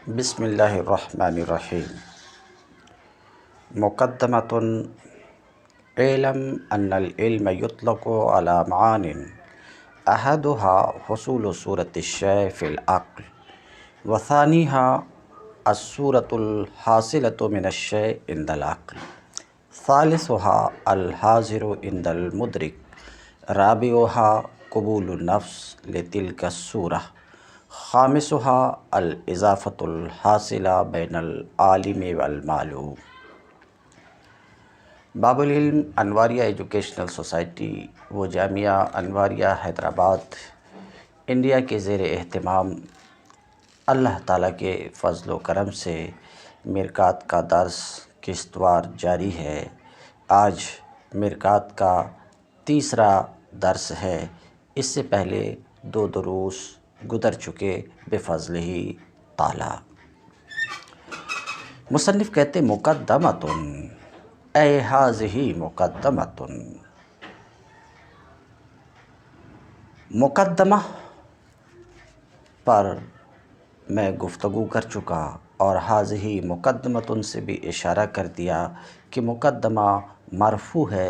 بسم اللہ الرحمن الرحیم۔ مقدمۃ اعلم ان العلم يطلق على معان احدها حصول صورة الشيء في العقل وثانيها الصورة الحاصلة من الشيء عند العقل ثالثها الحاضر عند المدرك رابعها قبول النفس لتلك الصورة خامسها الاضافة الحاصلة بين العالم والمعلوم۔ باب العلم انواریہ ایجوکیشنل سوسائٹی و جامعہ انواریہ حیدرآباد انڈیا کے زیر اہتمام اللہ تعالیٰ کے فضل و کرم سے میرکات کا درس قسط وار جاری ہے۔ آج میرکات کا تیسرا درس ہے۔ اس سے پہلے 2 دروس گزر چکے بفضلہ تعالیٰ۔ مصنف کہتے مقدمۃ اے ہذہ مقدمۃ، مقدمہ پر میں گفتگو کر چکا اور ہذہ مقدمۃ سے بھی اشارہ کر دیا کہ مقدمہ مرفوع ہے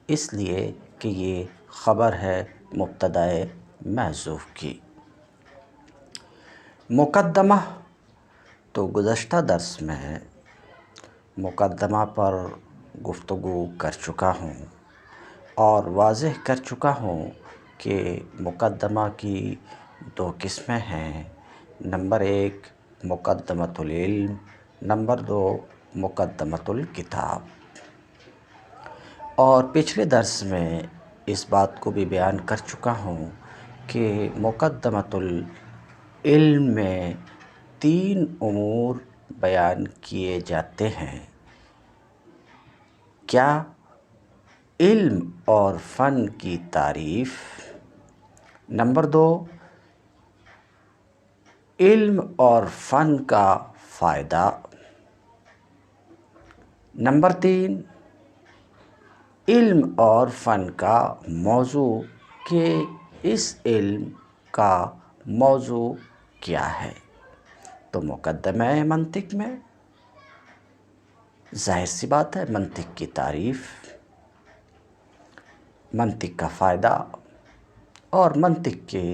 اس لیے کہ یہ خبر ہے مبتدأ محذوف کی۔ مقدمہ تو گزشتہ درس میں مقدمہ پر گفتگو کر چکا ہوں اور واضح کر چکا ہوں کہ مقدمہ کی 2 قسمیں ہیں۔ نمبر 1 مقدمۃ العلم، نمبر 2 مقدمۃ الکتاب۔ اور پچھلے درس میں اس بات کو بھی بیان کر چکا ہوں کہ مقدمۃ العلم میں 3 امور بیان کیے جاتے ہیں۔ کیا؟ علم اور فن کی تعریف، نمبر 2 علم اور فن کا فائدہ، نمبر 3 علم اور فن کا موضوع کہ اس علم کا موضوع کیا ہے۔ تو مقدمہ منطق میں ظاہر سی بات ہے منطق کی تعریف، منطق کا فائدہ اور منطق کے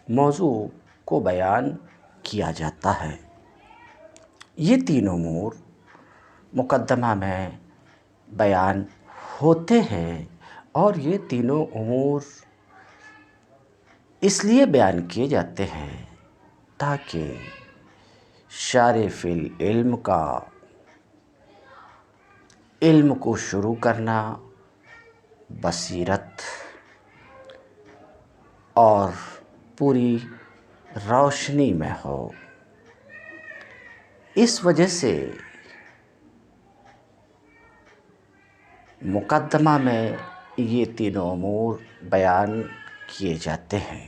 موضوع کو بیان کیا جاتا ہے۔ یہ 3 امور مقدمہ میں بیان ہوتے ہیں اور یہ تینوں امور اس لیے بیان کیے جاتے ہیں تاکہ شارع فی العلم کا علم کو شروع کرنا بصیرت اور پوری روشنی میں ہو۔ اس وجہ سے مقدمہ میں یہ تینوں امور بیان کیے جاتے ہیں۔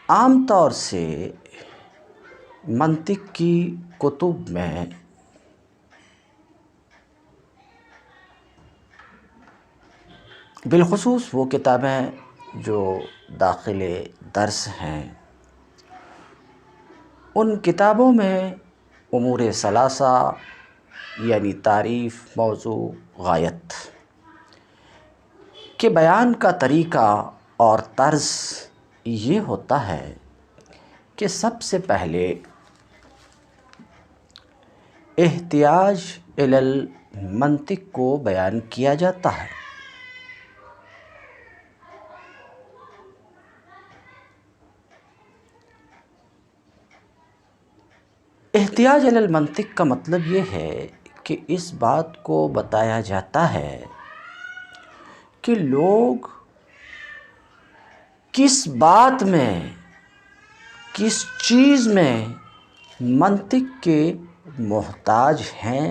عام طور سے منطق کی کتب میں بالخصوص وہ کتابیں جو داخل درس ہیں، ان کتابوں میں امور ثلاثہ یعنی تعریف، موضوع، غایت کے بیان کا طریقہ اور طرز یہ ہوتا ہے کہ سب سے پہلے احتیاج الی المنطق کو بیان کیا جاتا ہے۔ احتیاج الی المنطق کا مطلب یہ ہے کہ اس بات کو بتایا جاتا ہے کہ لوگ کس بات میں، کس چیز میں منطق کے محتاج ہیں۔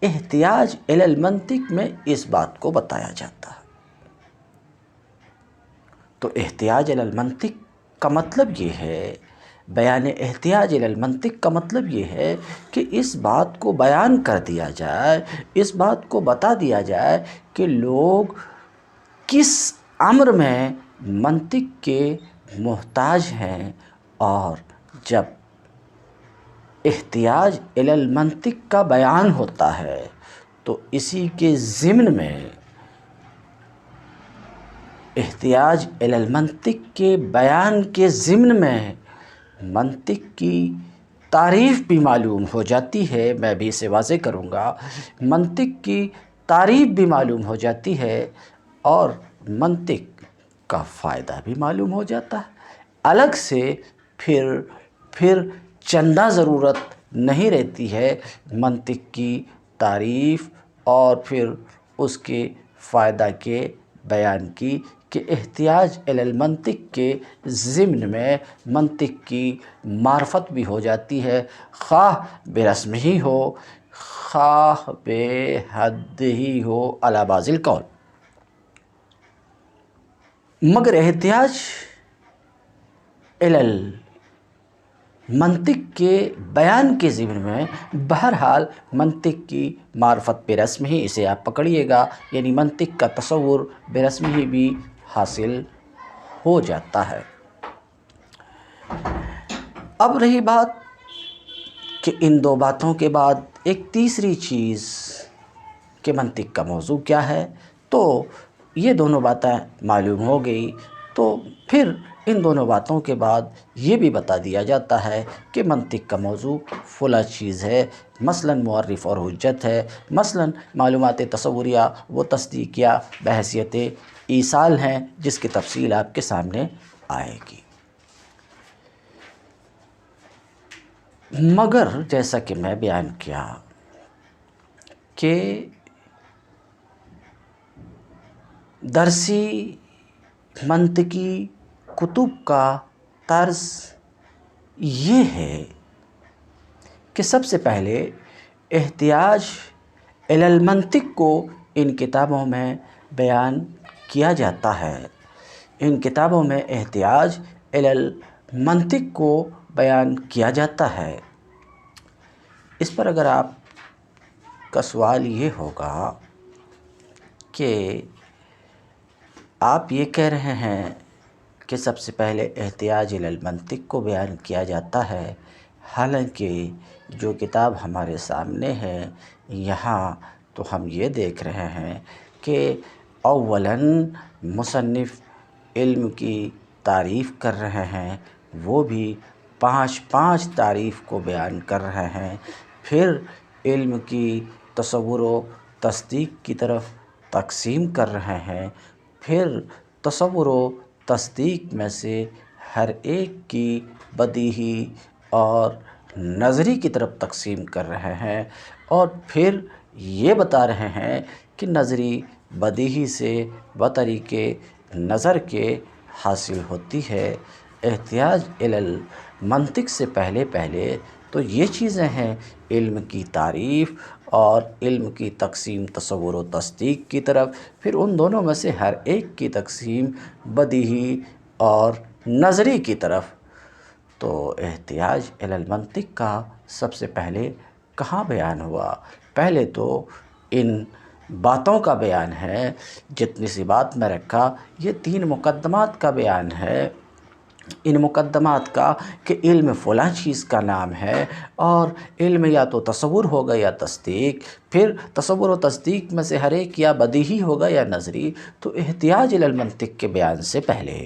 احتیاج الی المنطق میں اس بات کو بتایا جاتا ہے۔ تو احتیاج الی المنطق کا مطلب یہ ہے، بیان احتیاج الی المنطق کا مطلب یہ ہے کہ اس بات کو بیان کر دیا جائے، اس بات کو بتا دیا جائے کہ لوگ کس امر میں منطق کے محتاج ہیں اور جب احتیاج الی المنطق کا بیان ہوتا ہے تو اسی کے ضمن میں احتیاج الی المنطق کے بیان کے ضمن میں منطق کی تعریف بھی معلوم ہو جاتی ہے۔ میں بھی اسے واضح کروں گا، منطق کی تعریف بھی معلوم ہو جاتی ہے اور منطق کا فائدہ بھی معلوم ہو جاتا ہے۔ الگ سے پھر چندہ ضرورت نہیں رہتی ہے منطق کی تعریف اور پھر اس کے فائدہ کے بیان کی، کہ احتیاج الی المنطق کے ضمن میں منطق کی معرفت بھی ہو جاتی ہے، خواہ برسم ہی ہو خواہ بے حد ہی ہو علی بعض القول۔ مگر احتیاج الی المنطق کے بیان کے ضمن میں بہرحال منطق کی معرفت برسم ہی، اسے آپ پکڑیے گا، یعنی منطق کا تصور برسم ہی بھی حاصل ہو جاتا ہے۔ اب رہی بات کہ ان دو باتوں کے بعد ایک تیسری چیز کہ منطق کا موضوع کیا ہے، تو یہ دونوں باتیں معلوم ہو گئی، تو پھر ان دونوں باتوں کے بعد یہ بھی بتا دیا جاتا ہے کہ منطق کا موضوع فلاں چیز ہے، مثلاً معرف اور حجت ہے، مثلاً معلومات تصوریہ و تصدیقیہ بحیثیت ایصال ہیں، جس کی تفصیل آپ کے سامنے آئے گی۔ مگر جیسا کہ میں بیان کیا کہ درسی منطقی کتب کا طرز یہ ہے کہ سب سے پہلے احتیاج الی المنطق کو ان کتابوں میں بیان کیا جاتا ہے۔ ان کتابوں میں احتیاج الی المنطق کو بیان کیا جاتا ہے۔ اس پر اگر آپ کا سوال یہ ہوگا کہ آپ یہ کہہ رہے ہیں کہ سب سے پہلے احتیاج الی المنطق کو بیان کیا جاتا ہے، حالانکہ جو کتاب ہمارے سامنے ہے یہاں تو ہم یہ دیکھ رہے ہیں کہ اولاً مصنف علم کی تعریف کر رہے ہیں، وہ بھی 5 تعریف کو بیان کر رہے ہیں، پھر علم کی تصور و تصدیق کی طرف تقسیم کر رہے ہیں، پھر تصور و تصدیق میں سے ہر ایک کی بدیہی اور نظری کی طرف تقسیم کر رہے ہیں، اور پھر یہ بتا رہے ہیں کہ نظری بدیہی سے بطریق نظر کے حاصل ہوتی ہے۔ احتیاج الی المنطق سے پہلے تو یہ چیزیں ہیں، علم کی تعریف اور علم کی تقسیم تصور و تصدیق کی طرف، پھر ان دونوں میں سے ہر ایک کی تقسیم بدیہی اور نظری کی طرف۔ تو احتیاج الی المنطق کا سب سے پہلے کہاں بیان ہوا؟ پہلے تو ان باتوں کا بیان ہے، جتنی سی بات میں رکھا، یہ 3 مقدمات کا بیان ہے۔ ان مقدمات کا کہ علم فلاں چیز کا نام ہے، اور علم یا تو تصور ہوگا یا تصدیق، پھر تصور و تصدیق میں سے ہر ایک یا بدیہی ہوگا یا نظری۔ تو احتیاج الی المنطق کے بیان سے پہلے،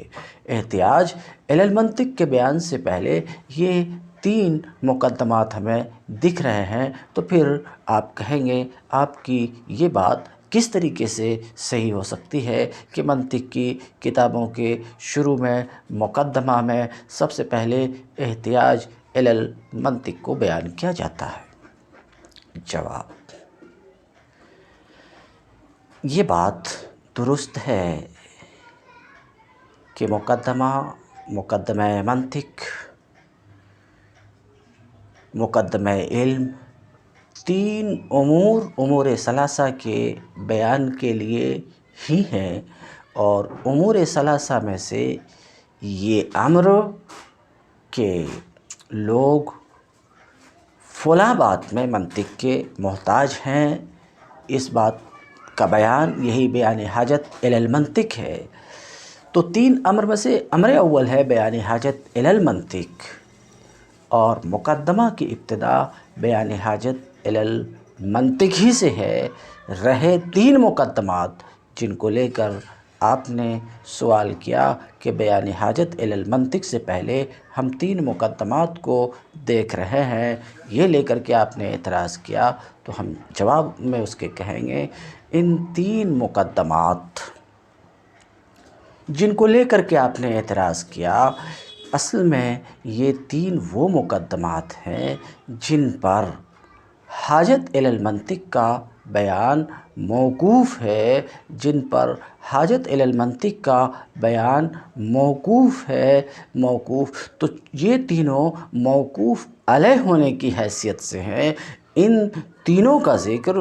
احتیاج الی المنطق کے بیان سے پہلے یہ 3 مقدمات ہمیں دکھ رہے ہیں، تو پھر آپ کہیں گے آپ کی یہ بات کس طریقے سے صحیح ہو سکتی ہے کہ منطق کی کتابوں کے شروع میں مقدمہ میں سب سے پہلے احتیاج الی المنطق کو بیان کیا جاتا ہے؟ جواب: یہ بات درست ہے کہ مقدمہ منطق، مقدمہ علم 3 امور ثلاثہ کے بیان کے لیے ہی ہیں، اور امور ثلاثہ میں سے یہ امر کہ لوگ فلاں بات میں منطق کے محتاج ہیں، اس بات کا بیان، یہی بیان حاجت الی المنطق ہے۔ تو 3 امر میں سے امر اول ہے بیان حاجت الی المنطق، اور مقدمہ کی ابتدا بیان حاجت الی المنطق ہی سے ہے۔ رہے 3 مقدمات جن کو لے کر آپ نے سوال کیا کہ بیان حاجت الی المنطق سے پہلے ہم 3 مقدمات کو دیکھ رہے ہیں، یہ لے کر کے آپ نے اعتراض کیا، تو ہم جواب میں اس کے کہیں گے ان 3 مقدمات جن کو لے کر کے آپ نے اعتراض کیا، اصل میں یہ 3 وہ مقدمات ہیں جن پر حاجت الی المنطق کا بیان موقوف ہے، جن پر حاجت الی المنطق کا بیان موقوف ہے۔ تو یہ تینوں موقوف علیہ ہونے کی حیثیت سے ہیں۔ ان تینوں کا ذکر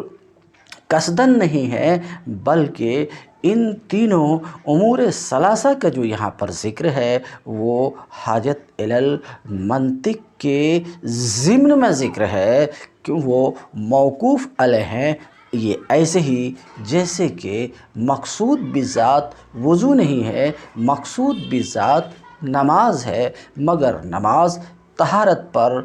قصداً نہیں ہے، بلکہ ان تینوں امور ثلاثہ کا جو یہاں پر ذکر ہے وہ حاجت الی المنطق کے ضمن میں ذکر ہے، کہ وہ موقوف علیہ ہیں۔ یہ ایسے ہی جیسے کہ مقصود بذات وضو نہیں ہے، مقصود بذات نماز ہے، مگر نماز طہارت پر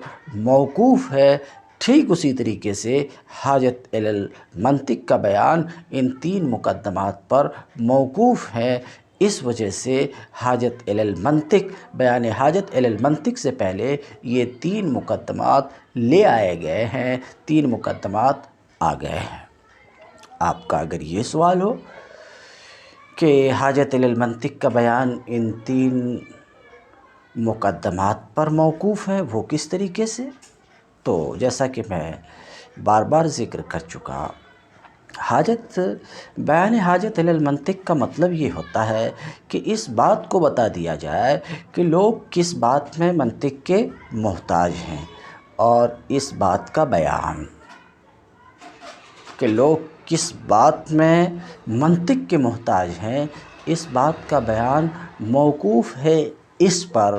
موقوف ہے، ٹھیک اسی طریقے سے حاجت الی المنطق کا بیان ان 3 مقدمات پر موقوف ہے۔ اس وجہ سے حاجت الی المنطق، بیان حاجت الی المنطق سے پہلے یہ 3 مقدمات لے آئے گئے ہیں، 3 مقدمات آ گئے ہیں۔ آپ کا اگر یہ سوال ہو کہ حاجت الی المنطق کا بیان ان 3 مقدمات پر موقوف ہے، وہ کس طریقے سے، تو جیسا کہ میں بار بار ذکر کر چکا، بیان حاجت الی المنطق کا مطلب یہ ہوتا ہے کہ اس بات کو بتا دیا جائے کہ لوگ کس بات میں منطق کے محتاج ہیں، اور اس بات کا بیان کہ لوگ کس بات میں منطق کے محتاج ہیں، اس بات کا بیان موقوف ہے اس پر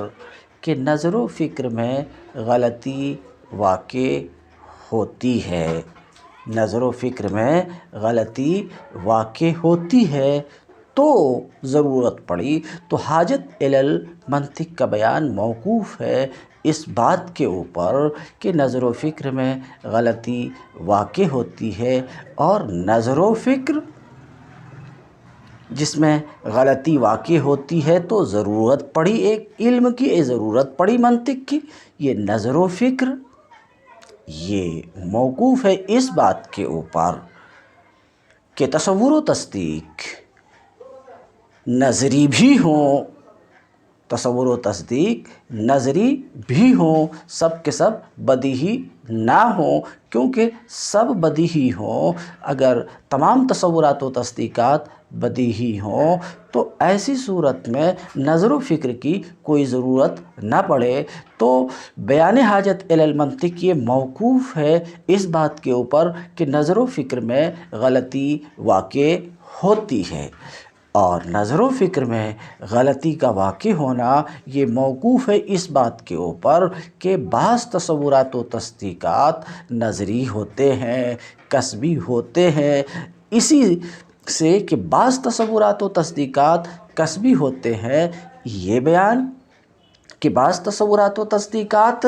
کہ نظر و فکر میں غلطی واقع ہوتی ہے، نظر و فکر میں غلطی واقع ہوتی ہے، تو ضرورت پڑی تو حاجت الی المنطق کا بیان موقوف ہے اس بات کے اوپر کہ نظر و فکر میں غلطی واقع ہوتی ہے، اور نظر و فکر جس میں غلطی واقع ہوتی ہے تو ضرورت پڑی ایک علم کی، ضرورت پڑی منطق کی۔ یہ نظر و فکر یہ موقوف ہے اس بات کے اوپر کہ تصور و تصدیق نظری بھی ہوں، تصور و تصدیق نظری بھی ہوں، سب کے سب بدیہی نہ ہوں، کیونکہ سب بدیہی ہوں، اگر تمام تصورات و تصدیقات بدیہی ہوں تو ایسی صورت میں نظر و فکر کی کوئی ضرورت نہ پڑے۔ تو بیان حاجت الی المنطق یہ موقوف ہے اس بات کے اوپر کہ نظر و فکر میں غلطی واقع ہوتی ہے، اور نظر و فکر میں غلطی کا واقع ہونا یہ موقوف ہے اس بات کے اوپر کہ بعض تصورات و تصدیقات نظری ہوتے ہیں، کسبی ہوتے ہیں۔ اسی سے کہ بعض تصورات و تصدیقات کسبی ہوتے ہیں، یہ بیان کہ بعض تصورات و تصدیقات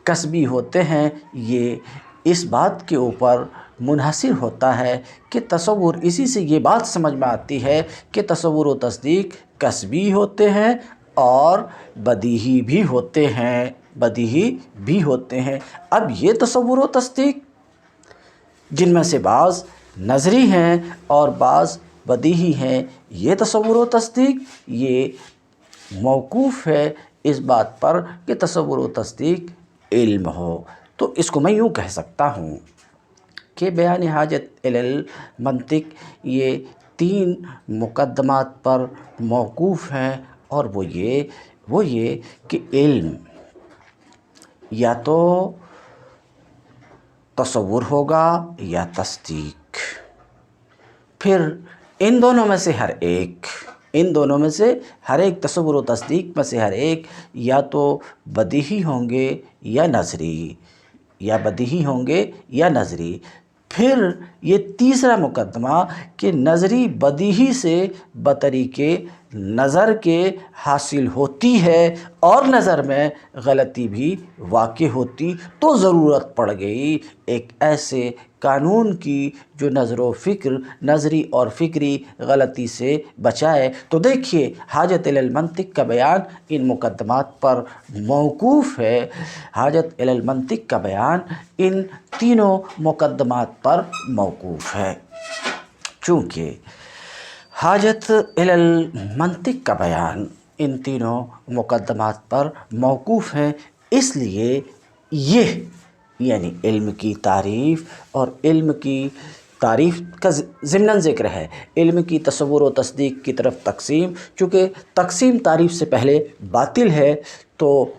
کسبی ہوتے ہیں، یہ اس بات کے اوپر منحصر ہوتا ہے کہ تصور، اسی سے یہ بات سمجھ میں آتی ہے کہ تصور و تصدیق کسبی ہوتے ہیں اور بدیہی بھی ہوتے ہیں، بدیہی بھی ہوتے ہیں۔ اب یہ تصور و تصدیق جن میں سے بعض نظری ہیں اور بعض بدیہی ہیں، یہ تصور و تصدیق یہ موقوف ہے اس بات پر کہ تصور و تصدیق علم ہو۔ تو اس کو میں یوں کہہ سکتا ہوں کہ بیان حاجت الی المنطق یہ 3 مقدمات پر موقوف ہیں، اور وہ یہ کہ علم یا تو تصور ہوگا یا تصدیق، پھر ان دونوں میں سے ہر ایک تصور و تصدیق میں سے ہر ایک یا تو بدیہی ہوں گے یا نظری، یا بدیہی ہوں گے یا نظری۔ پھر یہ تیسرا مقدمہ کہ نظری بدیہی سے بطریقے نظر کے حاصل ہوتی ہے اور نظر میں غلطی بھی واقع ہوتی، تو ضرورت پڑ گئی ایک ایسے قانون کی جو نظر و فکر، نظری اور فکری غلطی سے بچائے۔ تو دیکھیے حاجت الی المنطق کا بیان ان مقدمات پر موقوف ہے، حاجت الی المنطق کا بیان ان تینوں مقدمات پر موقوف ہے۔ چونکہ حاجت الی المنطق کا بیان ان تینوں مقدمات پر موقوف ہے، اس لیے یہ یعنی علم کی تعریف اور علم کی تعریف کا ضمناً ذکر ہے، علم کی تصور و تصدیق کی طرف تقسیم، چونکہ تقسیم تعریف سے پہلے باطل ہے تو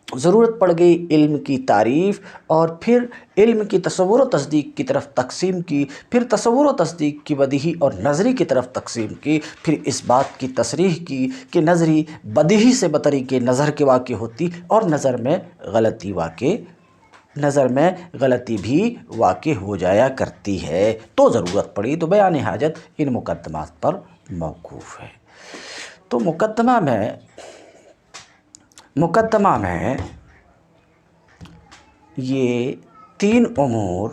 ضرورت پڑ گئی علم کی تعریف، اور پھر علم کی تصور و تصدیق کی طرف تقسیم کی، پھر تصور و تصدیق کی بدیہی اور نظری کی طرف تقسیم کی، پھر اس بات کی تصریح کی کہ نظری بدیہی سے بطریق نظر کے واقع ہوتی اور نظر میں غلطی بھی واقع ہو جایا کرتی ہے، تو ضرورت پڑی تو بیان حاجت ان مقدمات پر موقوف ہے۔ تو مقدمہ میں یہ تین امور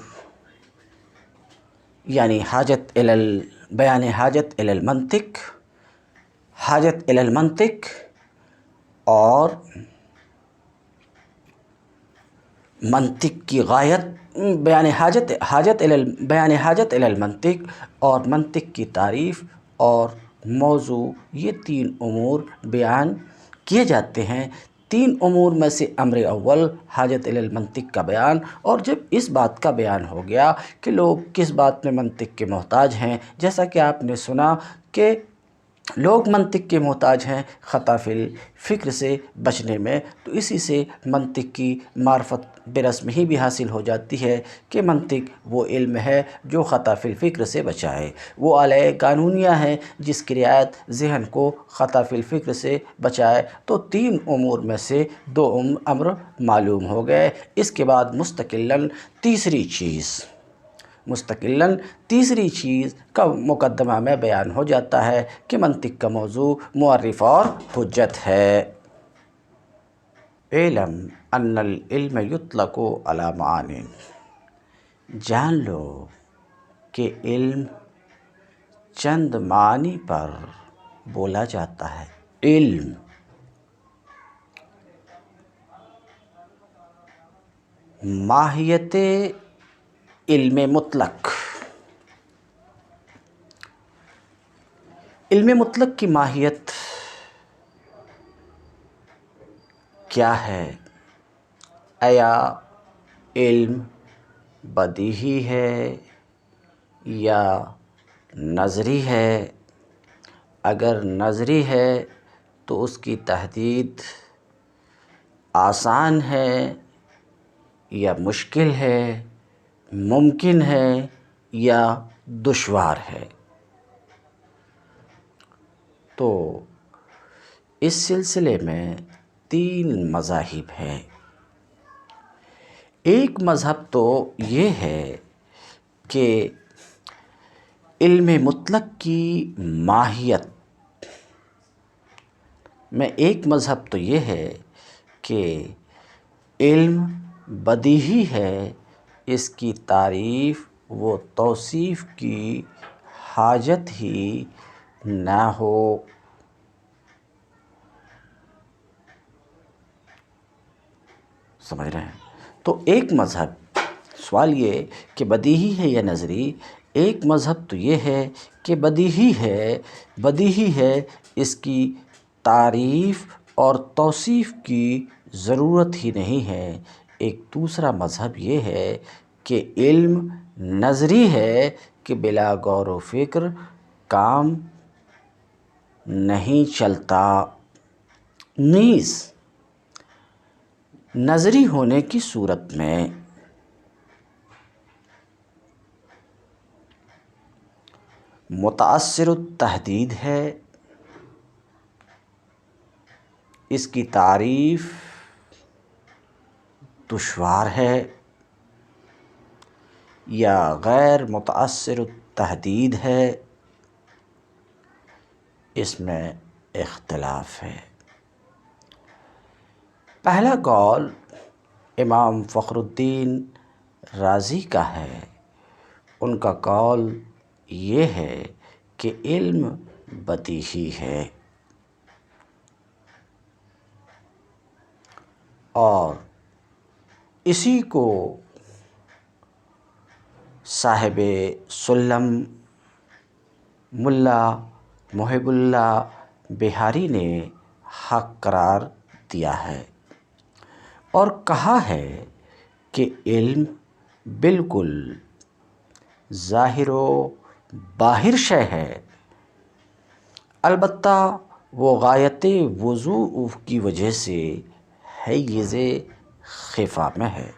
یعنی بیان حاجت الی المنطق، حاجت الی المنطق اور منطق کی غایت، بیان حاجت الی المنطق اور منطق کی تعریف اور موضوع، یہ تین امور بیان کیے جاتے ہیں۔ تین امور میں سے امر اول حاجت الی المنطق کا بیان، اور جب اس بات کا بیان ہو گیا کہ لوگ کس بات میں منطق کے محتاج ہیں، جیسا کہ آپ نے سنا کہ لوگ منطق کے محتاج ہیں خطا فی الفکر سے بچنے میں، تو اسی سے منطق کی معرفت برسم ہی بھی حاصل ہو جاتی ہے کہ منطق وہ علم ہے جو خطا فی الفکر سے بچائے، وہ آلۂ قانونیہ ہے جس کی رعایت ذہن کو خطا فی الفکر سے بچائے۔ تو تین امور میں سے دو امر معلوم ہو گئے۔ اس کے بعد مستقلاً تیسری چیز کا مقدمہ میں بیان ہو جاتا ہے کہ منطق کا موضوع معرف اور حجت ہے۔ اعلم ان العلم یطلق علی معان، جان لو کہ علم چند معنی پر بولا جاتا ہے۔ علم ماہیت علم مطلق، علم مطلق کی ماہیت کیا ہے؟ آیا علم بدیہی ہے یا نظری ہے؟ اگر نظری ہے تو اس کی تحدید آسان ہے یا مشکل ہے، ممکن ہے یا دشوار ہے؟ تو اس سلسلے میں تین مذاہب ہیں۔ ایک مذہب تو یہ ہے کہ علم مطلق کی ماہیت میں ایک مذہب تو یہ ہے کہ علم بدیہی ہے، اس کی تعریف و توصیف کی حاجت ہی نہ ہو۔ سمجھ رہے ہیں؟ تو ایک مذہب، سوال یہ کہ بدیہی ہے یا نظری، ایک مذہب تو یہ ہے کہ بدیہی ہے، اس کی تعریف اور توصیف کی ضرورت ہی نہیں ہے۔ ایک دوسرا مذہب یہ ہے کہ علم نظری ہے کہ بلا غور و فکر کام نہیں چلتا، نیز نظری ہونے کی صورت میں متاثر التحدید ہے، اس کی تعریف دشوار ہے، یا غیر متاثر التحدید ہے، اس میں اختلاف ہے۔ پہلا قول امام فخر الدین رازی کا ہے۔ ان کا قول یہ ہے کہ علم بدیہی ہے اور اسی کو صاحب سلم ملا محب اللہ بہاری نے حق قرار دیا ہے اور کہا ہے کہ علم بالکل ظاہر و باہر شے ہے، البتہ وہ غایت وضوح کی وجہ سے حیز خفا میں ہے۔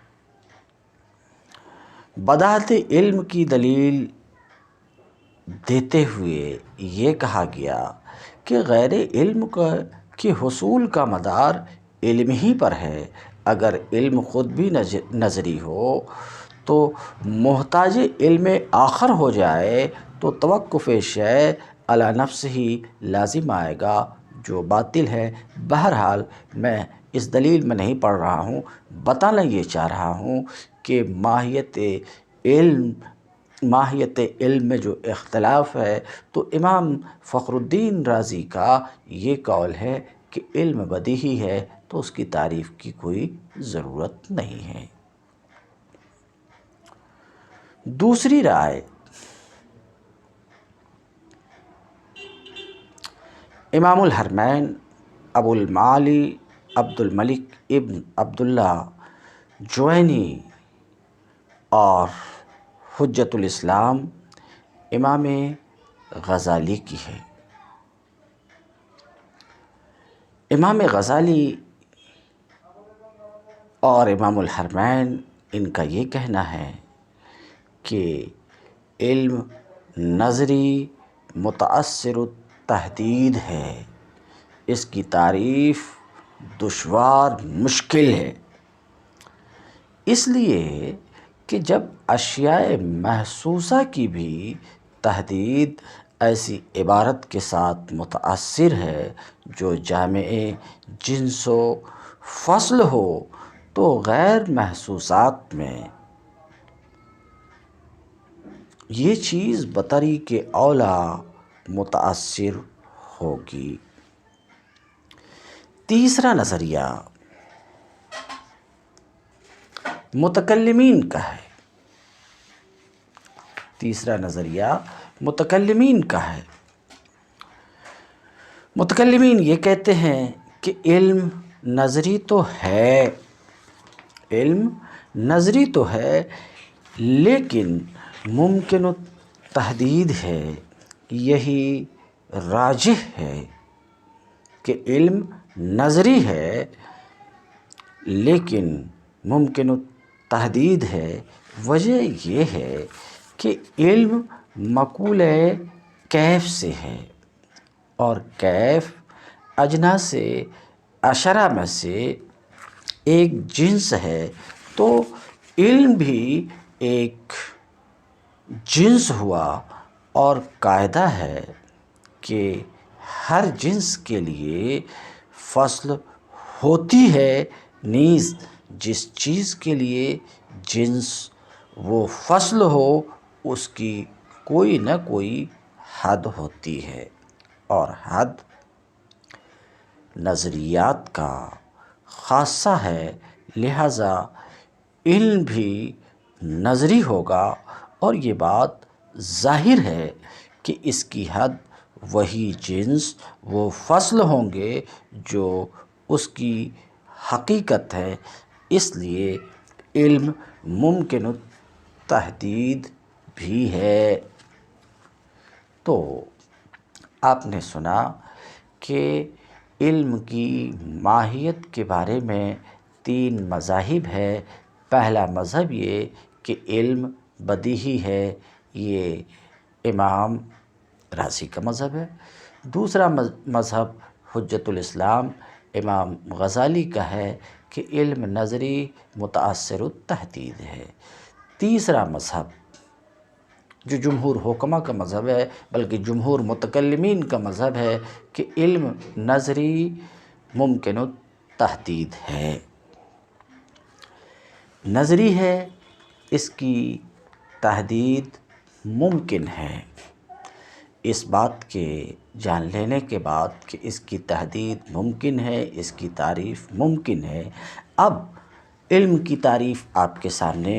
بداہت علم کی دلیل دیتے ہوئے یہ کہا گیا کہ غیر علم کے حصول کا مدار علم ہی پر ہے۔ اگر علم خود بھی نظری ہو تو محتاج علم آخر ہو جائے تو توقف شیء علی نفس ہی لازم آئے گا، جو باطل ہے۔ بہرحال میں اس دلیل میں نہیں پڑھ رہا ہوں، بتانا یہ چاہ رہا ہوں کہ ماہیت علم میں جو اختلاف ہے تو امام فخر الدین رازی کا یہ قول ہے کہ علم بدیہی ہے، تو اس کی تعریف کی کوئی ضرورت نہیں ہے۔ دوسری رائے امام الحرمین ابو المعالی عبد الملک ابن عبداللہ جوینی اور حجت الاسلام امام غزالی کی ہے۔ امام غزالی اور امام الحرمین ان کا یہ کہنا ہے کہ علم نظری متأثر التحدید ہے، اس کی تعریف دشوار مشکل ہے، اس لیے کہ جب اشیاء محسوسہ کی بھی تحدید ایسی عبارت کے ساتھ متأثر ہے جو جامع جنس و فصل ہو، تو غیر محسوسات میں یہ چیز بطریق اولیٰ متأثر ہوگی۔ تیسرا نظریہ متکلمین کا ہے۔ متکلمین یہ کہتے ہیں کہ علم نظری تو ہے لیکن ممکن التحدید ہے۔ یہی راجح ہے کہ علم نظری ہے لیکن ممکن التحدید ہے۔ وجہ یہ ہے کہ علم مقول کیف سے ہے اور کیف اجناس عشرہ میں سے ایک جنس ہے، تو علم بھی ایک جنس ہوا اور قاعدہ ہے کہ ہر جنس کے لیے فصل ہوتی ہے، نیز جس چیز کے لیے جنس وہ فصل ہو اس کی کوئی نہ کوئی حد ہوتی ہے، اور حد نظریات کا خاصہ ہے، لہٰذا علم بھی نظری ہوگا، اور یہ بات ظاہر ہے کہ اس کی حد وہی جنس وہ فصل ہوں گے جو اس کی حقیقت ہے، اس لیے علم ممکن التحدید بھی ہے۔ تو آپ نے سنا کہ علم کی ماہیت کے بارے میں 3 مذاہب ہے۔ پہلا مذہب یہ کہ علم بدیہی ہے، یہ امام رازی کا مذہب ہے۔ دوسرا مذہب حجت الاسلام امام غزالی کا ہے کہ علم نظری متأثر التحدید ہے۔ تیسرا مذہب جو جمہور حکماء کا مذہب ہے، بلکہ جمہور متکلمین کا مذہب ہے کہ علم نظری ممکن التحدید ہے، نظری ہے، اس کی تحدید ممکن ہے۔ اس بات کے جان لینے کے بعد کہ اس کی تحدید ممکن ہے، اس کی تعریف ممکن ہے، اب علم کی تعریف آپ کے سامنے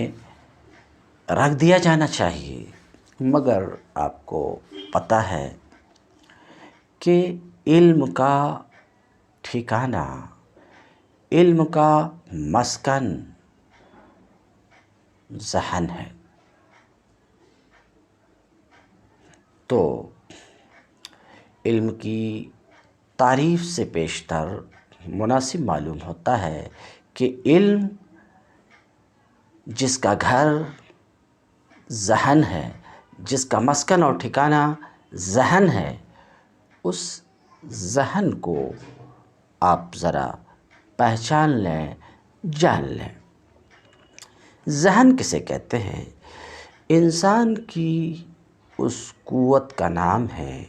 رکھ دیا جانا چاہیے۔ مگر آپ کو پتہ ہے کہ علم کا ٹھکانہ، علم کا مسکن ذہن ہے، تو علم کی تعریف سے پیشتر مناسب معلوم ہوتا ہے کہ علم جس کا گھر ذہن ہے، جس کا مسکن اور ٹھکانہ ذہن ہے، اس ذہن کو آپ ذرا پہچان لیں، جان لیں۔ ذہن کسے کہتے ہیں؟ انسان کی اس قوت کا نام ہے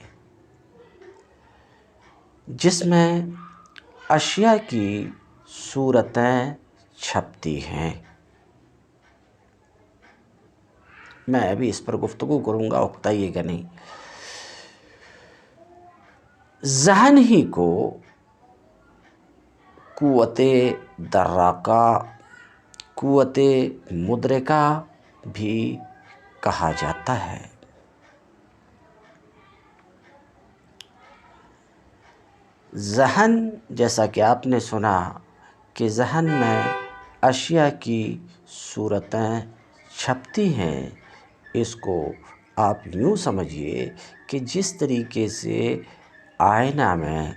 جس میں اشیاء کی صورتیں چھپتی ہیں۔ میں ابھی اس پر گفتگو کروں گا، اکتائیے گا نہیں۔ ذہن ہی کو قوت دراقہ، قوت مدرکہ بھی کہا جاتا ہے۔ ذہن، جیسا کہ آپ نے سنا کہ ذہن میں اشیاء کی صورتیں چھپتی ہیں، اس کو آپ یوں سمجھیے کہ جس طریقے سے آئینہ میں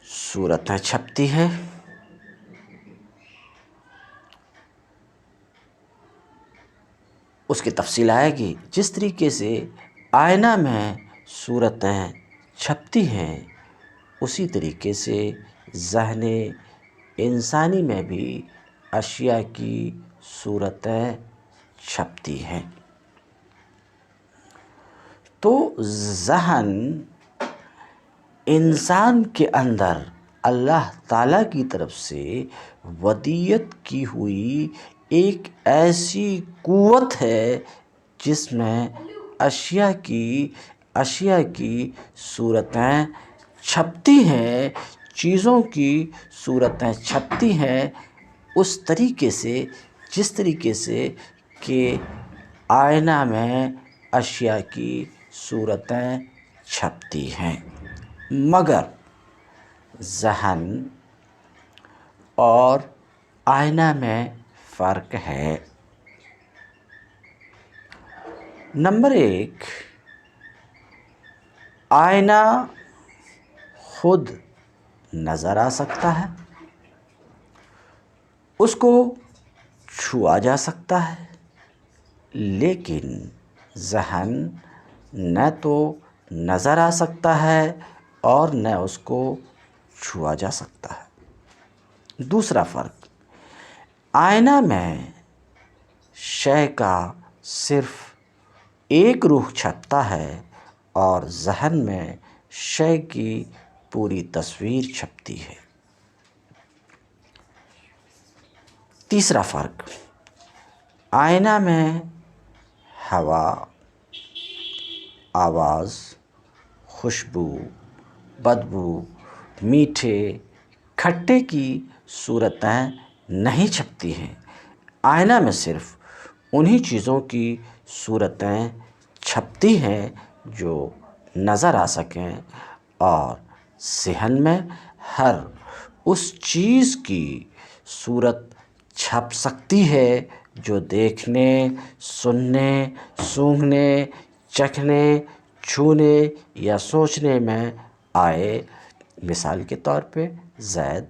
صورتیں چھپتی ہیں، اس کی تفصیل آئے گی، جس طریقے سے آئینہ میں صورتیں چھپتی ہیں، اسی طریقے سے ذہن انسانی میں بھی اشیاء کی صورتیں چھپتی ہیں۔ تو ذہن انسان کے اندر اللہ تعالیٰ کی طرف سے ودیعت کی ہوئی ایک ایسی قوت ہے جس میں اشیاء کی صورتیں چھپتی ہیں، چیزوں کی صورتیں چھپتی ہیں، اس طریقے سے جس طریقے سے کہ آئینہ میں اشیاء کی صورتیں چھپتی ہیں۔ مگر ذہن اور آئینہ میں فرق ہے۔ نمبر 1، آئینہ خود نظر آ سکتا ہے، اس کو چھوا جا سکتا ہے، لیکن ذہن نہ تو نظر آ سکتا ہے اور نہ اس کو چھوا جا سکتا ہے۔ دوسرا فرق، آئینہ میں شے کا صرف ایک رخ چھپتا ہے اور ذہن میں شے کی پوری تصویر چھپتی ہے۔ تیسرا فرق، آئینہ میں ہوا، آواز، خوشبو، بدبو، میٹھے، کھٹے کی صورتیں نہیں چھپتی ہیں۔ آئینہ میں صرف انہی چیزوں کی صورتیں چھپتی ہیں جو نظر آ سکیں، اور ذہن میں ہر اس چیز کی صورت چھپ سکتی ہے جو دیکھنے، سننے، سونگھنے، چکھنے، چھونے یا سوچنے میں آئے۔ مثال کے طور پہ زید،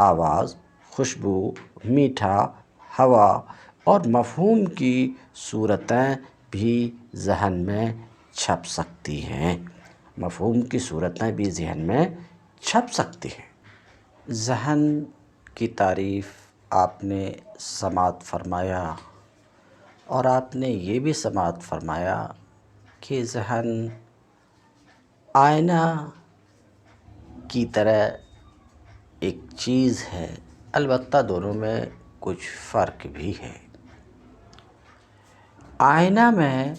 آواز، خوشبو، میٹھا، ہوا اور مفہوم کی صورتیں بھی ذہن میں چھپ سکتی ہیں۔ مفہوم کی صورتیں بھی ذہن میں چھپ سکتی ہیں۔ ذہن کی تعریف آپ نے سماعت فرمایا اور آپ نے یہ بھی سماعت فرمایا کہ ذہن آئینہ کی طرح ایک چیز ہے، البتہ دونوں میں کچھ فرق بھی ہے۔ آئینہ میں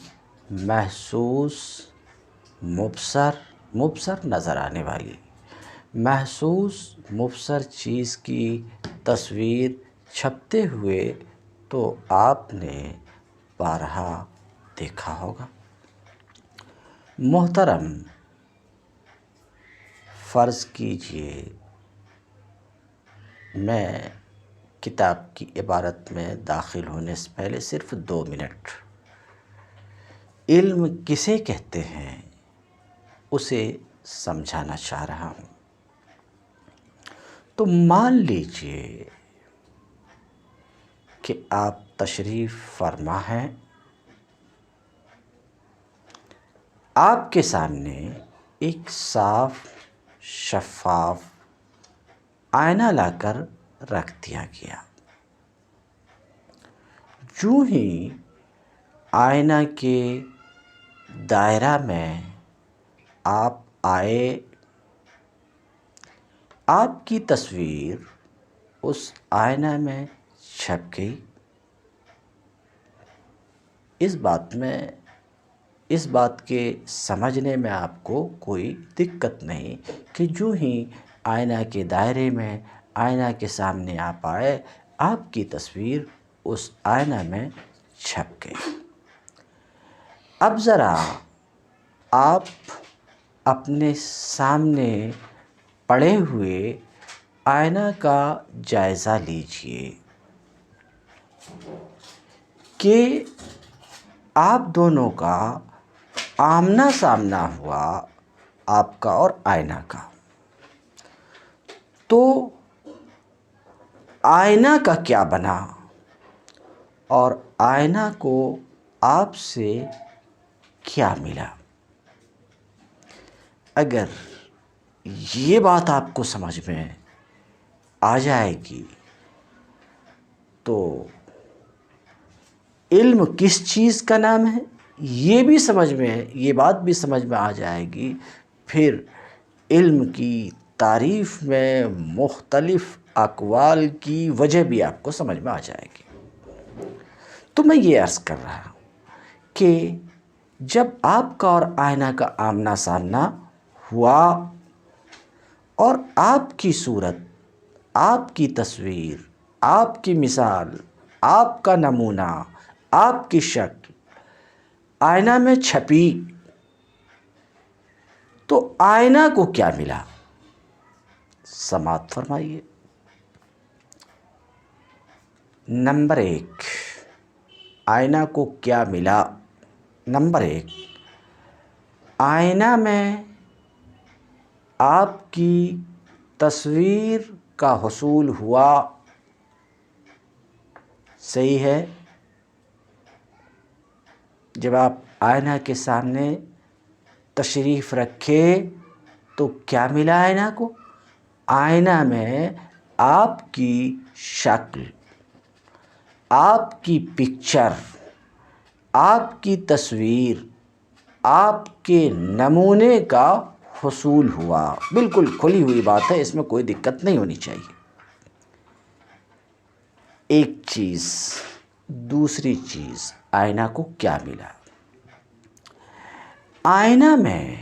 محسوس، مبصر نظر آنے والی محسوس مبصر چیز کی تصویر چھپتے ہوئے تو آپ نے بارہا دیکھا ہوگا۔ محترم، فرض کیجئے میں کتاب کی عبارت میں داخل ہونے سے پہلے صرف 2 منٹ علم کسے کہتے ہیں اسے سمجھانا چاہ رہا ہوں۔ تو مان لیجئے کہ آپ تشریف فرما ہیں، آپ کے سامنے ایک صاف شفاف آئینہ لا کر رکھ دیا گیا۔ جو ہی آئینہ کے دائرہ میں آپ آئے، آپ کی تصویر اس آئینہ میں چھپ گئی۔ اس بات کے سمجھنے میں آپ کو کوئی دقت نہیں کہ جو ہی آئینہ کے دائرے میں، آئینہ کے سامنے آپ آئے، آپ کی تصویر اس آئینہ میں چھپ گئی۔ اب ذرا آپ اپنے سامنے پڑے ہوئے آئینہ کا جائزہ لیجئے کہ آپ دونوں کا آمنا سامنا ہوا، آپ کا اور آئینہ کا، تو آئینہ کا کیا بنا اور آئینہ کو آپ سے کیا ملا؟ اگر یہ بات آپ کو سمجھ میں آ جائے گی تو علم کس چیز کا نام ہے یہ بات بھی سمجھ میں آ جائے گی، پھر علم کی تعریف میں مختلف اقوال کی وجہ بھی آپ کو سمجھ میں آ جائے گی۔ تو میں یہ عرض کر رہا ہوں کہ جب آپ کا اور آئینہ کا آمنا سامنا ہوا اور آپ کی صورت، آپ کی تصویر، آپ کی مثال، آپ کا نمونہ، آپ کی شکل آئینہ میں چھپی، تو آئینہ کو کیا ملا؟ سماعت فرمائیے۔ نمبر 1، آئینہ کو کیا ملا؟ نمبر 1، آئینہ میں آپ کی تصویر کا حصول ہوا، صحیح ہے؟ جب آپ آئینہ کے سامنے تشریف رکھے تو کیا ملا آئینہ کو؟ آئینہ میں آپ کی شکل، آپ کی پکچر، آپ کی تصویر، آپ کے نمونے کا حصول ہوا۔ بالکل کھلی ہوئی بات ہے، اس میں کوئی دقت نہیں ہونی چاہیے۔ ایک چیز، دوسری چیز، آئینہ کو کیا ملا؟ آئینہ میں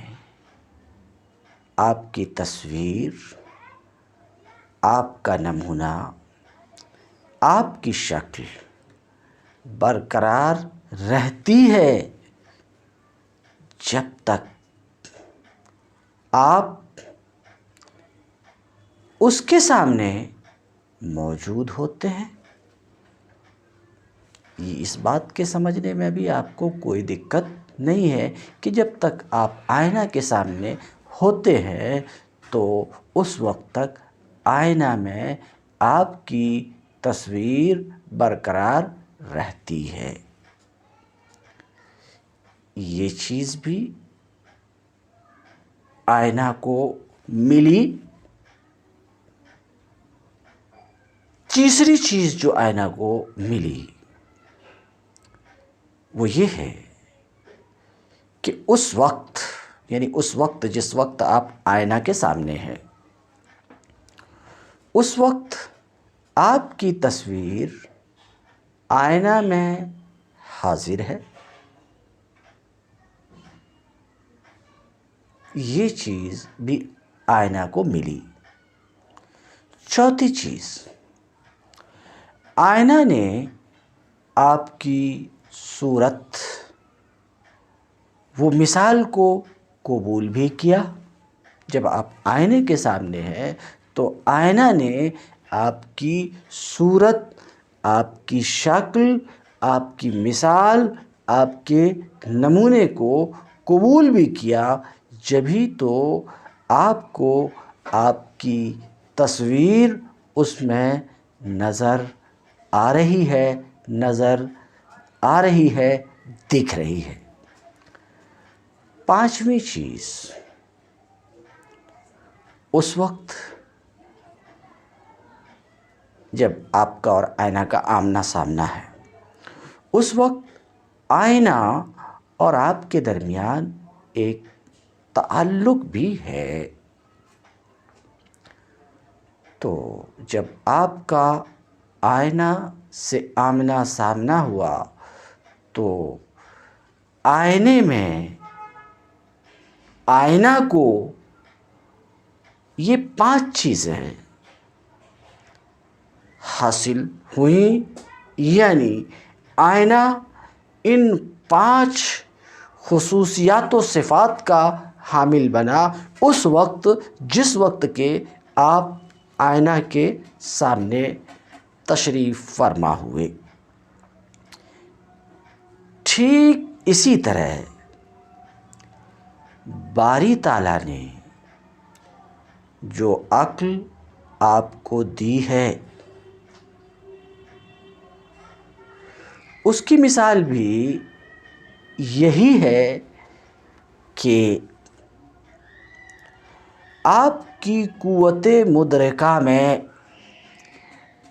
آپ کی تصویر، آپ کا نمونہ، آپ کی شکل برقرار رہتی ہے جب تک آپ اس کے سامنے موجود ہوتے ہیں۔ اس بات کے سمجھنے میں بھی آپ کو کوئی دقت نہیں ہے کہ جب تک آپ آئینہ کے سامنے ہوتے ہیں تو اس وقت تک آئینہ میں آپ کی تصویر برقرار رہتی ہے۔ یہ چیز بھی آئینہ کو ملی۔ تیسری چیز جو آئینہ کو ملی وہ یہ ہے کہ اس وقت، یعنی اس وقت جس وقت آپ آئینہ کے سامنے ہیں، اس وقت آپ کی تصویر آئینہ میں حاضر ہے. یہ چیز بھی آئینہ کو ملی. چوتھی چیز، آئینہ نے آپ کی صورت، وہ مثال کو قبول بھی کیا. جب آپ آئینے کے سامنے ہیں تو آئینہ نے آپ کی صورت، آپ کی شکل، آپ کی مثال، آپ کے نمونے کو قبول بھی کیا. جبھی تو آپ کو آپ کی تصویر اس میں نظر آ رہی ہے، دکھ رہی ہے. پانچویں چیز، اس وقت جب آپ کا اور آئینہ کا آمنا سامنا ہے، اس وقت آئینہ اور آپ کے درمیان ایک تعلق بھی ہے. تو جب آپ کا آئینہ سے آمنا سامنا ہوا تو آئینے میں آئینہ کو یہ 5 چیزیں حاصل ہوئیں، یعنی آئینہ ان 5 خصوصیات و صفات کا حامل بنا اس وقت جس وقت کہ آپ آئینہ کے سامنے تشریف فرما ہوئے. ٹھیک اسی طرح باری تعالیٰ نے جو عقل آپ کو دی ہے، اس کی مثال بھی یہی ہے کہ آپ کی قوت مدرکہ میں،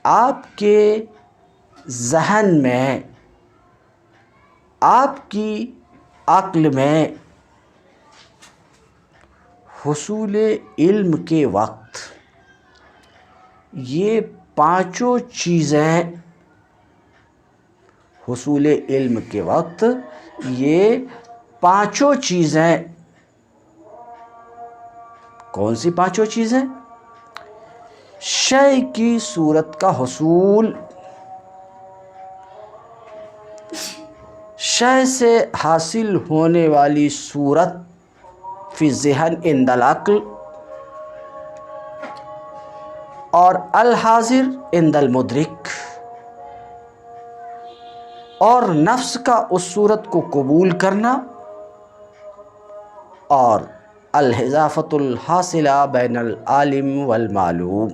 آپ کے ذہن میں، آپ کی عقل میں حصول علم کے وقت یہ 5 چیزیں، حصول علم کے وقت یہ 5 چیزیں، کون سی 5 چیزیں؟ شے کی صورت کا حصول، شے سے حاصل ہونے والی صورت فی ذہن عند العقل، اور الحاضر عند المدرک، اور نفس کا اس صورت کو قبول کرنا، اور الحذافۃ الحاصلہ بین العالم والمعلوم.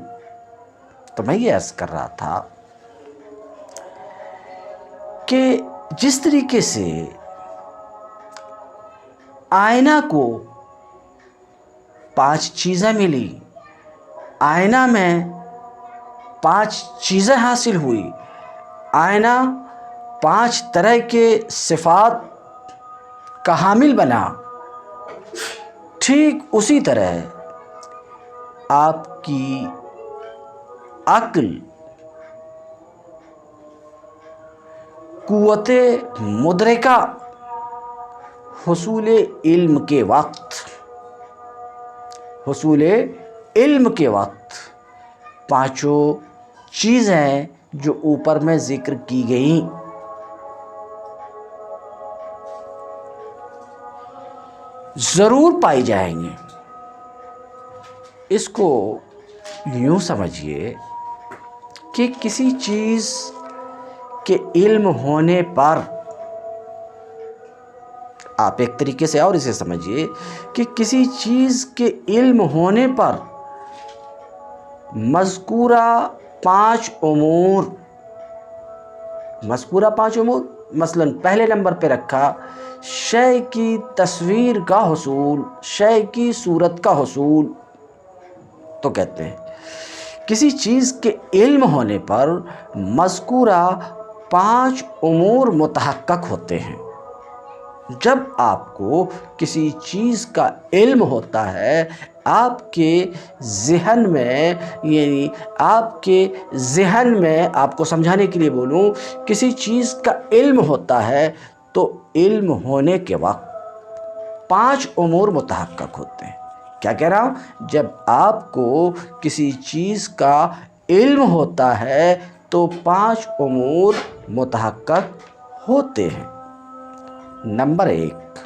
تو میں یہ عرض کر رہا تھا کہ جس طریقے سے آئینہ کو 5 چیزیں ملی، آئینہ میں 5 چیزیں حاصل ہوئی، آئینہ 5 طرح کے صفات کا حامل بنا، ٹھیک اسی طرح آپ کی عقل قوت مدرکہ حصول علم کے وقت 5 چیزیں جو اوپر میں ذکر کی گئیں، ضرور پائی جائیں گے. اس کو یوں سمجھیے کہ کسی چیز کے علم ہونے پر، آپ ایک طریقے سے اور اسے سمجھیے کہ کسی چیز کے علم ہونے پر مذکورہ 5 امور، مثلاً پہلے نمبر پہ رکھا شے کی تصویر کا حصول، شے کی صورت کا حصول. تو کہتے ہیں کسی چیز کے علم ہونے پر مذکورہ 5 امور متحقق ہوتے ہیں۔ جب آپ کو کسی چیز کا علم ہوتا ہے، آپ کے ذہن میں، یعنی آپ کو سمجھانے کے لیے بولوں، کسی چیز کا علم ہوتا ہے تو علم ہونے کے وقت 5 امور متحقق ہوتے ہیں۔ کیا کہہ رہا ہوں؟ جب آپ کو کسی چیز کا علم ہوتا ہے تو 5 امور متحقق ہوتے ہیں۔ نمبر 1،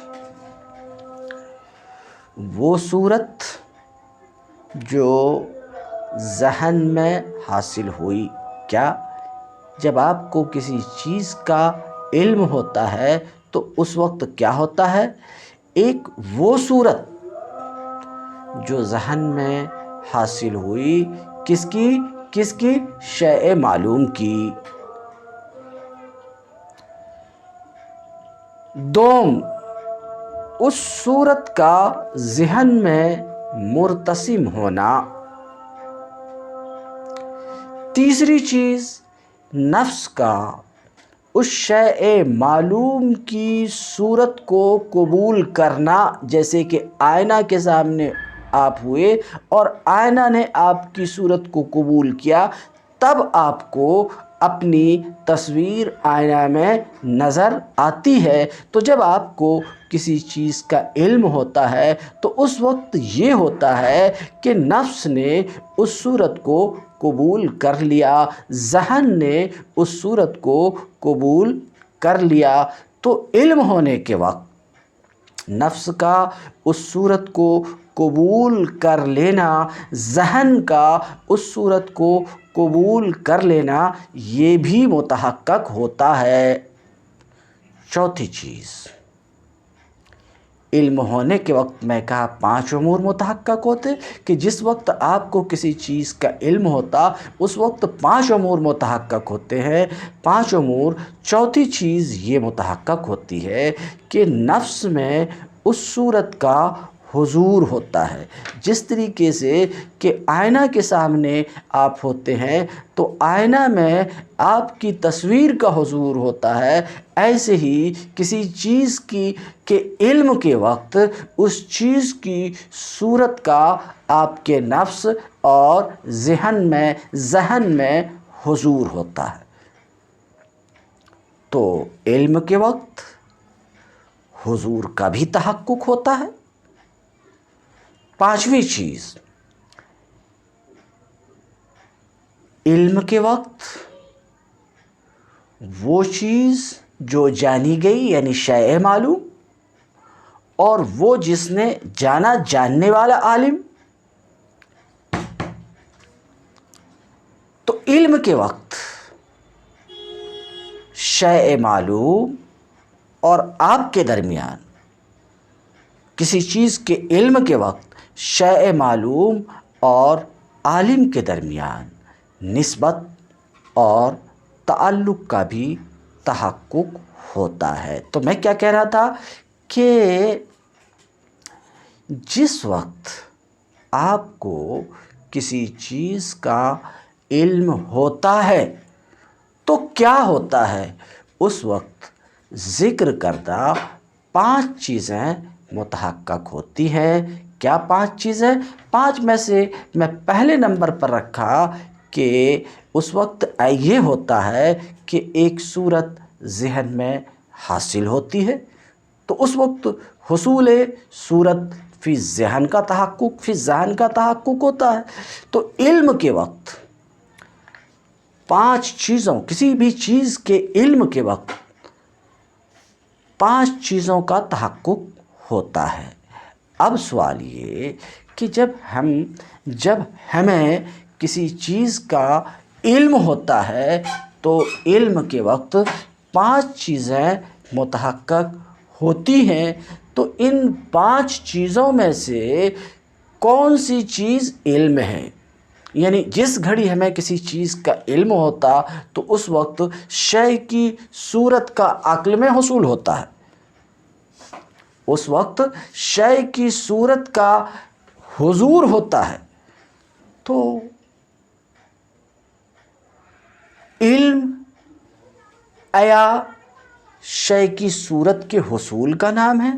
وہ صورت جو ذہن میں حاصل ہوئی۔ کیا؟ جب آپ کو کسی چیز کا علم ہوتا ہے تو اس وقت کیا ہوتا ہے؟ ایک وہ صورت جو ذہن میں حاصل ہوئی، کس کی؟ شیء معلوم کی۔ دوم، اس صورت کا ذہن میں مرتسم ہونا۔ تیسری چیز، نفس کا اس شیء معلوم کی صورت کو قبول کرنا، جیسے کہ آئینہ کے سامنے آپ ہوئے اور آئینہ نے آپ کی صورت کو قبول کیا، تب آپ کو اپنی تصویر آئینہ میں نظر آتی ہے۔ تو جب آپ کو کسی چیز کا علم ہوتا ہے تو اس وقت یہ ہوتا ہے کہ نفس نے اس صورت کو قبول کر لیا، ذہن نے اس صورت کو قبول کر لیا۔ تو علم ہونے کے وقت نفس کا اس صورت کو قبول کر لینا، ذہن کا اس صورت کو قبول کر لینا، یہ بھی متحقق ہوتا ہے۔ چوتھی چیز، علم ہونے کے وقت میں کہا 5 امور متحقق ہوتے، کہ جس وقت آپ کو کسی چیز کا علم ہوتا اس وقت 5 امور متحقق ہوتے ہیں۔ 5 امور۔ چوتھی چیز یہ متحقق ہوتی ہے کہ نفس میں اس صورت کا حضور ہوتا ہے۔ جس طریقے سے کہ آئینہ کے سامنے آپ ہوتے ہیں تو آئینہ میں آپ کی تصویر کا حضور ہوتا ہے، ایسے ہی کسی چیز کے علم کے وقت اس چیز کی صورت کا آپ کے نفس اور ذہن میں حضور ہوتا ہے۔ تو علم کے وقت حضور کا بھی تحقق ہوتا ہے۔ 5ویں چیز، علم کے وقت وہ چیز جو جانی گئی، یعنی شیء معلوم، اور وہ جس نے جانا، جاننے والا عالم۔ تو علم کے وقت شیء معلوم اور آپ کے درمیان، کسی چیز کے علم کے وقت شیء معلوم اور عالم کے درمیان نسبت اور تعلق کا بھی تحقق ہوتا ہے۔ تو میں کیا کہہ رہا تھا کہ جس وقت آپ کو کسی چیز کا علم ہوتا ہے تو کیا ہوتا ہے؟ اس وقت ذکر کردہ 5 چیزیں متحقق ہوتی ہیں۔ کیا 5 چیزیں؟ 5 میں سے میں پہلے نمبر پر رکھا کہ اس وقت یہ ہوتا ہے کہ ایک صورت ذہن میں حاصل ہوتی ہے، تو اس وقت حصول صورت فی ذہن کا تحقق ہوتا ہے۔ تو علم کے وقت 5 چیزوں، کسی بھی چیز کے علم کے وقت 5 چیزوں کا تحقق ہوتا ہے۔ اب سوال یہ کہ جب ہمیں کسی چیز کا علم ہوتا ہے تو علم کے وقت 5 چیزیں متحقق ہوتی ہیں، تو ان 5 چیزوں میں سے کون سی چیز علم ہے؟ یعنی جس گھڑی ہمیں کسی چیز کا علم ہوتا تو اس وقت شے کی صورت کا عقل میں حصول ہوتا ہے، اس وقت شے کی صورت کا حضور ہوتا ہے۔ تو آیا شے کی صورت کے حصول کا نام ہے؟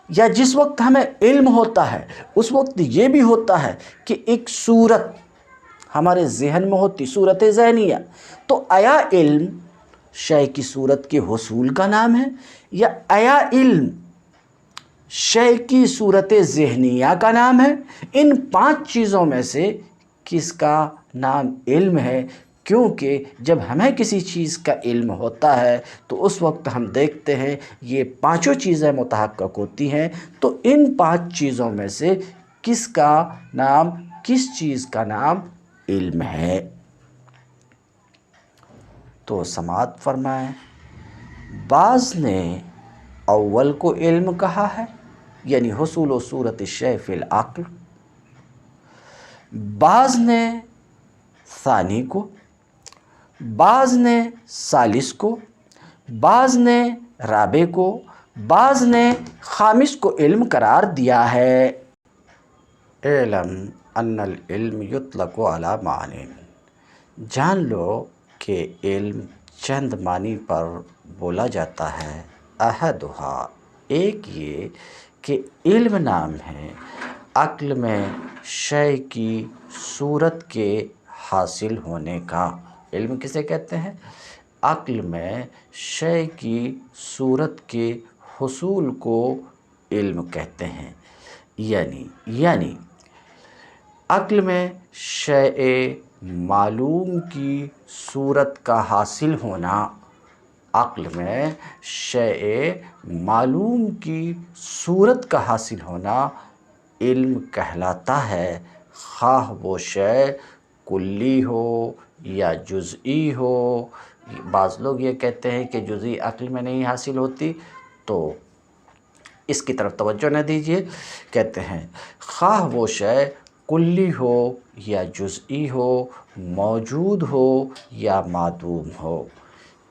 یا جس وقت ہمیں علم ہوتا ہے اس وقت یہ بھی ہوتا ہے کہ ایک صورت ہمارے ذہن میں ہوتی، صورت ذہنیہ، تو آیا علم شے کی صورت کے حصول کا نام ہے، یا آیا علم شے کی صورت ذہنیہ کا نام ہے؟ ان 5 چیزوں میں سے کس کا نام علم ہے؟ کیونکہ جب ہمیں کسی چیز کا علم ہوتا ہے تو اس وقت ہم دیکھتے ہیں یہ 5 چیزیں متحقق ہوتی ہیں، تو ان 5 چیزوں میں سے کس کا نام، کس چیز کا نام علم ہے؟ تو سماعت فرمائیں، بعض نے اول کو علم کہا ہے، یعنی حصول و صورت الشیء فی العقل، بعض نے ثانی کو، بعض نے ثالث کو، بعض نے رابع کو، بعض نے خامس کو علم قرار دیا ہے۔ اعلم ان العلم یطلق علی معانی، جان لو کہ علم چند معنی پر بولا جاتا ہے۔ احدھا، ایک یہ کہ علم نام ہے عقل میں شے کی صورت کے حاصل ہونے کا۔ علم کسے کہتے ہیں؟ عقل میں شے کی صورت کے حصول کو علم کہتے ہیں، یعنی عقل میں شے معلوم کی صورت کا حاصل ہونا، عقل میں شے معلوم کی صورت کا حاصل ہونا علم کہلاتا ہے، خواہ وہ شے کلی ہو یا جزئی ہو۔ بعض لوگ یہ کہتے ہیں کہ جزئی عقل میں نہیں حاصل ہوتی، تو اس کی طرف توجہ نہ دیجیے۔ کہتے ہیں خواہ وہ شے کلی ہو یا جزئی ہو، موجود ہو یا معدوم ہو۔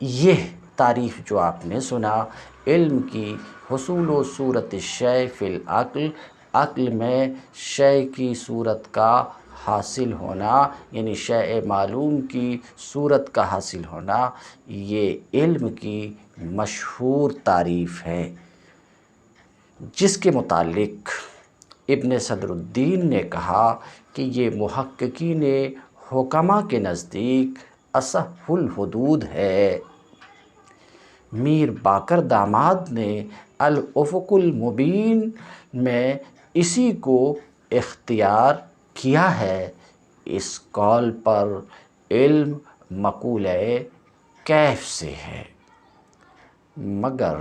یہ تعریف جو آپ نے سنا علم کی، حصول و صورت الشیء فی العقل، عقل میں شے کی صورت کا حاصل ہونا، یعنی شے معلوم کی صورت کا حاصل ہونا، یہ علم کی مشہور تعریف ہے، جس کے متعلق ابن صدر الدین نے کہا کہ یہ محققین حکماء کے نزدیک اصح الحدود ہے۔ میر باقر داماد نے الافق المبین میں اسی کو اختیار کیا ہے۔ اس قول پر علم مقولہ کیف سے ہے، مگر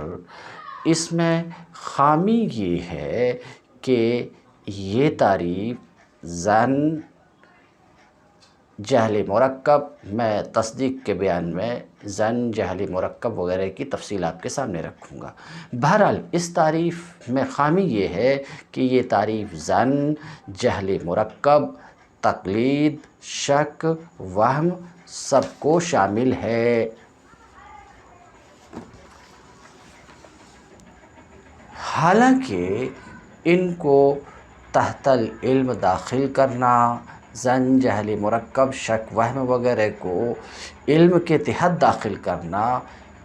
اس میں خامی یہ ہے کہ یہ تعریف ظن، جہل مرکب، میں تصدیق کے بیان میں ظن، جہل مرکب وغیرہ کی تفصیل آپ کے سامنے رکھوں گا۔ بہرحال اس تعریف میں خامی یہ ہے کہ یہ تعریف ظن، جہل مرکب، تقلید، شک، وہم سب کو شامل ہے۔ حالانکہ ان کو تحت العلم داخل کرنا، ظن، جہل مرکب، شک، وہم وغیرہ کو علم کے تحت داخل کرنا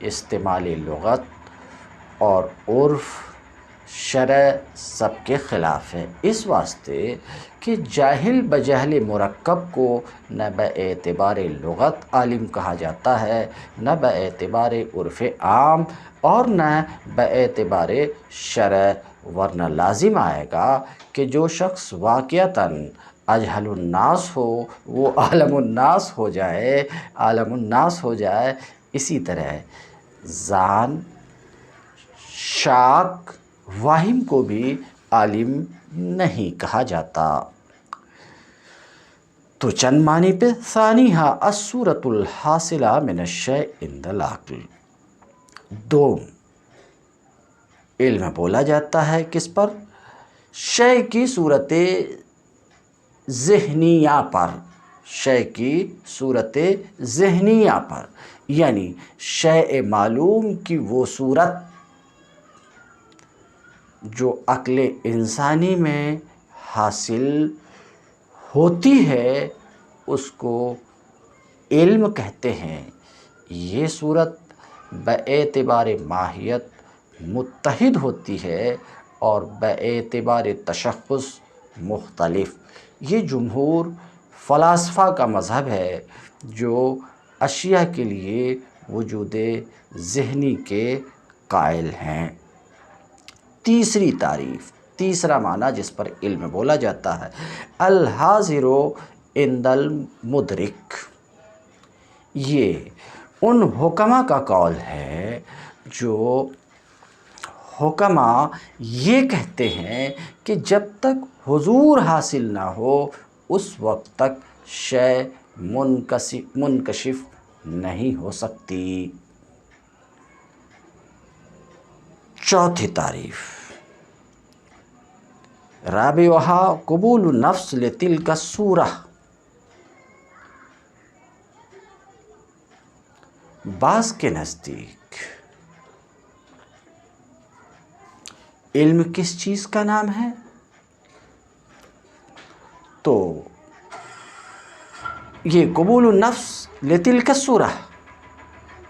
استعمال لغت اور عرف، شرع سب کے خلاف ہے، اس واسطے کہ جاہل بجہل مرکب کو نہ باعتبار لغت عالم کہا جاتا ہے، نہ باعتبار عرف عام، اور نہ باعتبار شرع، ورنہ لازم آئے گا کہ جو شخص واقعتاً اجہل الناس ہو وہ عالم الناس ہو جائے، عالم الناس ہو جائے۔ اسی طرح ظان، شاک، واہم کو بھی عالم نہیں کہا جاتا۔ تو چند معنی پہ، ثانیہا الصورۃ الحاصلہ من الشیء عند العقل، دوم، علم بولا جاتا ہے کس پر؟ شے کی صورت ذہنیہ پر، شے کی صورت ذہنیہ پر، یعنی شے معلوم کی وہ صورت جو عقل انسانی میں حاصل ہوتی ہے اس کو علم کہتے ہیں۔ یہ صورت باعتبار ماہیت متحد ہوتی ہے اور باعتبار تشخص مختلف۔ یہ جمہور فلاسفہ کا مذہب ہے جو اشیاء کے لیے وجود ذہنی کے قائل ہیں۔ تیسری تعریف، تیسرا معنی جس پر علم بولا جاتا ہے، الحاضر عند المدرک۔ یہ ان حکماء کا قول ہے جو حکماء یہ کہتے ہیں کہ جب تک حضور حاصل نہ ہو اس وقت تک شے منکشف نہیں ہو سکتی۔ چوتھی تعریف، رابعها قبول النفس لتلك الصورة۔ بعض کے نزدیک علم کس چیز کا نام ہے؟ تو یہ قبول النفس لتلك الصورة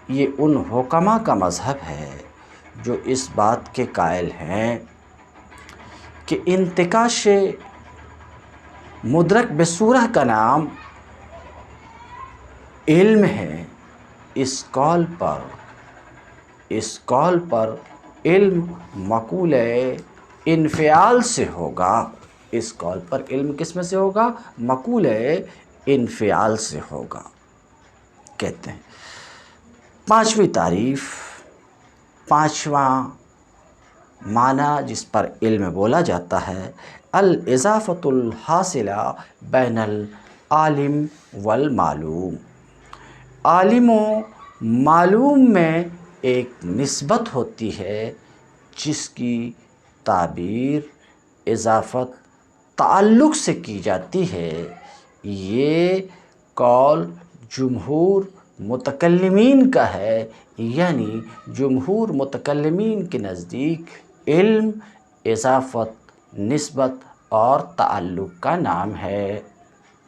یہ ان حکماء کا مذہب ہے جو اس بات کے قائل ہیں کہ انتقاش مدرک بصورہ کا نام علم ہے۔ اس قول پر علم مقول انفعال سے ہوگا۔ اس قول پر علم کس میں سے ہوگا؟ مقول انفعال سے ہوگا کہتے ہیں۔ پانچویں تعریف، پانچواں معنی جس پر علم بولا جاتا ہے، الاضافۃ الحاصلہ بین العالم والمعلوم۔ عالم و معلوم میں ایک نسبت ہوتی ہے جس کی تعبیر اضافت تعلق سے کی جاتی ہے۔ یہ قول جمہور متکلمین کا ہے، یعنی جمہور متکلمین کے نزدیک علم اضافت، نسبت اور تعلق کا نام ہے۔